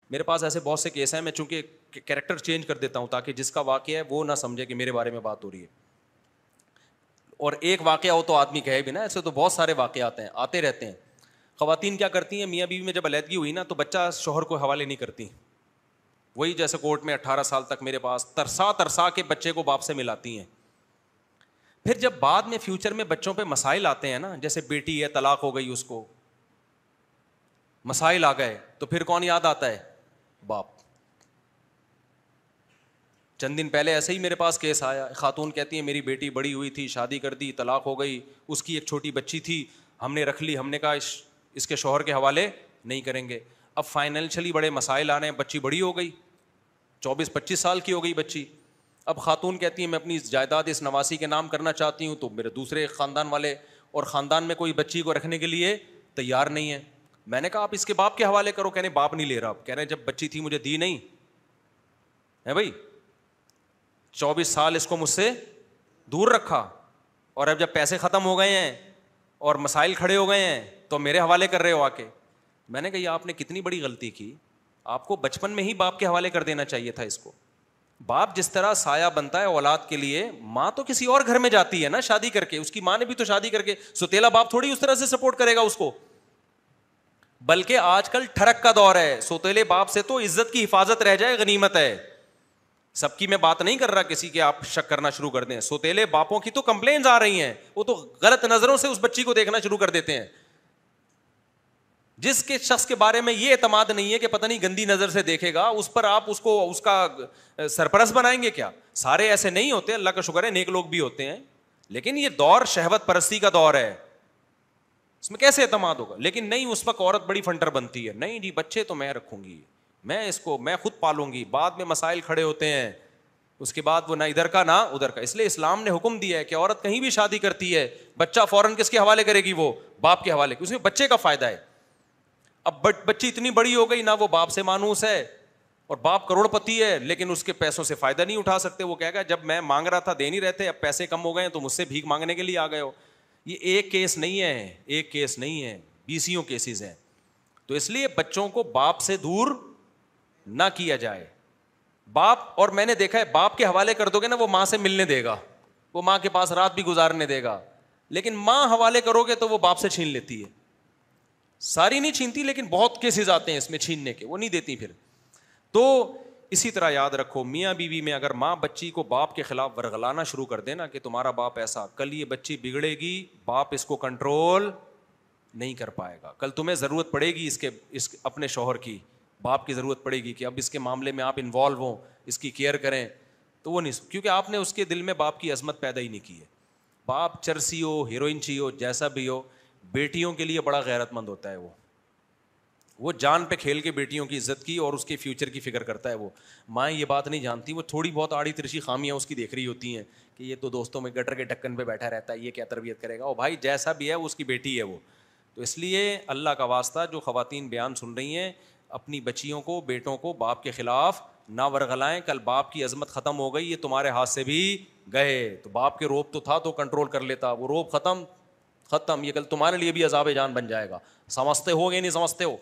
میرے پاس ایسے بہت سے کیس ہیں, میں چونکہ کیریکٹر چینج کر دیتا ہوں تاکہ جس کا واقعہ ہے وہ نہ سمجھے کہ میرے بارے میں بات ہو رہی ہے. اور ایک واقعہ ہو تو آدمی کہے بھی نا, ایسے تو بہت سارے واقعات ہیں, آتے رہتے ہیں. خواتین کیا کرتی ہیں, میاں بیوی میں جب علیحدگی ہوئی نا تو بچہ شوہر کو حوالے نہیں کرتی. وہی جیسے کورٹ میں 18 سال تک میرے پاس ترسا کے بچے کو باپ سے ملاتی ہیں. پھر جب بعد میں فیوچر میں بچوں پہ مسائل آتے ہیں نا, جیسے بیٹی ہے طلاق ہو گئی, اس کو مسائل آ گئے, تو پھر کون یاد آتا ہے؟ باپ. چند دن پہلے ایسے ہی میرے پاس کیس آیا, خاتون کہتی ہے میری بیٹی بڑی ہوئی تھی, شادی کر دی, طلاق ہو گئی, اس کی ایک چھوٹی بچی تھی, ہم نے رکھ لی, ہم نے کہا اس کے شوہر کے حوالے نہیں کریں گے. اب فائنینشلی بڑے مسائل آ رہے ہیں, بچی بڑی ہو گئی, 24-25 سال کی ہو گئی بچی. اب خاتون کہتی ہے میں اپنی جائیداد اس نواسی کے نام کرنا چاہتی ہوں, تو میرے دوسرے خاندان والے اور خاندان میں کوئی بچی کو رکھنے کے لیے تیار نہیں ہے. میں نے کہا آپ اس کے باپ کے حوالے کرو. کہنے باپ نہیں لے رہا. کہہ رہے جب بچی تھی مجھے دی نہیں ہے بھائی, 24 سال اس کو مجھ سے دور رکھا, اور اب جب پیسے ختم ہو گئے ہیں اور مسائل کھڑے ہو گئے ہیں تو میرے حوالے کر رہے ہو آ کے. میں نے کہا یہ آپ نے کتنی بڑی غلطی کی, آپ کو بچپن میں ہی باپ کے حوالے کر دینا چاہیے تھا اس کو. باپ جس طرح سایہ بنتا ہے اولاد کے لیے, ماں تو کسی اور گھر میں جاتی ہے نا شادی کر کے, اس کی ماں نے بھی تو شادی کر کے, سوتیلا باپ تھوڑی اس طرح سے سپورٹ کرے گا اس کو. بلکہ آج کل ٹھڑک کا دور ہے, سوتیلے باپ سے تو عزت کی حفاظت رہ جائے غنیمت ہے. سب کی میں بات نہیں کر رہا کسی کے آپ شک کرنا شروع کر دیں, سوتیلے باپوں کی تو کمپلینز آ رہی ہیں, وہ تو غلط نظروں سے اس بچی کو دیکھنا شروع کر دیتے ہیں. جس کے شخص کے بارے میں یہ اعتماد نہیں ہے کہ پتہ نہیں گندی نظر سے دیکھے گا, اس پر آپ اس کو اس کا سرپرست بنائیں گے کیا؟ سارے ایسے نہیں ہوتے, اللہ کا شکر ہے نیک لوگ بھی ہوتے ہیں, لیکن یہ دور شہوت پرستی کا دور ہے, اس میں کیسے اعتماد ہوگا؟ لیکن نہیں, اس وقت عورت بڑی فنٹر بنتی ہے, نہیں جی بچے تو میں رکھوں گی, میں اس کو میں خود پالوں گی. بعد میں مسائل کھڑے ہوتے ہیں, اس کے بعد وہ نہ ادھر کا نہ ادھر کا. اس لیے اسلام نے حکم دیا ہے کہ عورت کہیں بھی شادی کرتی ہے, بچہ فوراً کس کے حوالے کرے گی؟ وہ باپ کے حوالے, اس میں بچے کا فائدہ ہے. اب بچی اتنی بڑی ہو گئی, نہ وہ باپ سے مانوس ہے, اور باپ کروڑ پتی ہے لیکن اس کے پیسوں سے فائدہ نہیں اٹھا سکتے. وہ کہے گا جب میں مانگ رہا تھا دے نہیں رہتے, اب پیسے کم ہو گئے ہیں تو مجھ سے بھیک مانگنے کے لیے آ گئے ہو. یہ ایک کیس نہیں ہے, ایک کیس نہیں ہے, 20 کیسز ہیں. تو اس لیے بچوں کو باپ سے دور نہ کیا جائے. باپ, اور میں نے دیکھا ہے باپ کے حوالے کر دو گے نا, وہ ماں سے ملنے دے گا, وہ ماں کے پاس رات بھی گزارنے دے گا, لیکن ماں حوالے کرو گے تو وہ باپ سے چھین لیتی ہے. ساری نہیں چھینتی لیکن بہت کیسز آتے ہیں اس میں چھیننے کے, وہ نہیں دیتی پھر. تو اسی طرح یاد رکھو, میاں بیوی میں اگر ماں بچی کو باپ کے خلاف ورغلانا شروع کر دینا کہ تمہارا باپ ایسا, کل یہ بچی بگڑے گی, باپ اس کو کنٹرول نہیں کر پائے گا. کل تمہیں ضرورت پڑے گی اس اپنے شوہر کی, باپ کی ضرورت پڑے گی کہ اب اس کے معاملے میں آپ انوالو ہوں, اس کی کیئر کریں, تو وہ نہیں, کیونکہ آپ نے اس کے دل میں باپ کی عظمت پیدا ہی نہیں کی ہے. باپ چرسی ہو, ہیروئنچی ہو, جیسا بھی ہو, بیٹیوں کے لیے بڑا غیرت مند ہوتا ہے. وہ جان پہ کھیل کے بیٹیوں کی عزت کی اور اس کے فیوچر کی فکر کرتا ہے. وہ مائیں یہ بات نہیں جانتی, وہ تھوڑی بہت آڑی ترچی خامیاں اس کی دیکھ رہی ہوتی ہیں کہ یہ تو دوستوں میں گٹر کے ڈھکن پہ بیٹھا رہتا ہے, یہ کیا تربیت کرے گا. او بھائی جیسا بھی ہے اس کی بیٹی ہے وہ. تو اس لیے اللہ کا واسطہ, جو خواتین بیان سن رہی ہیں, اپنی بچیوں کو, بیٹوں کو باپ کے خلاف نہ ورغلائیں. کل باپ کی عظمت ختم ہو گئی, یہ تمہارے ہاتھ سے بھی گئے. تو باپ کے روب تو تھا تو کنٹرول کر لیتا, وہ روب ختم, یہ کل تمہارے لیے بھی عذاب جان بن جائے گا. سمجھتے ہو گے نہیں سمجھتے ہو؟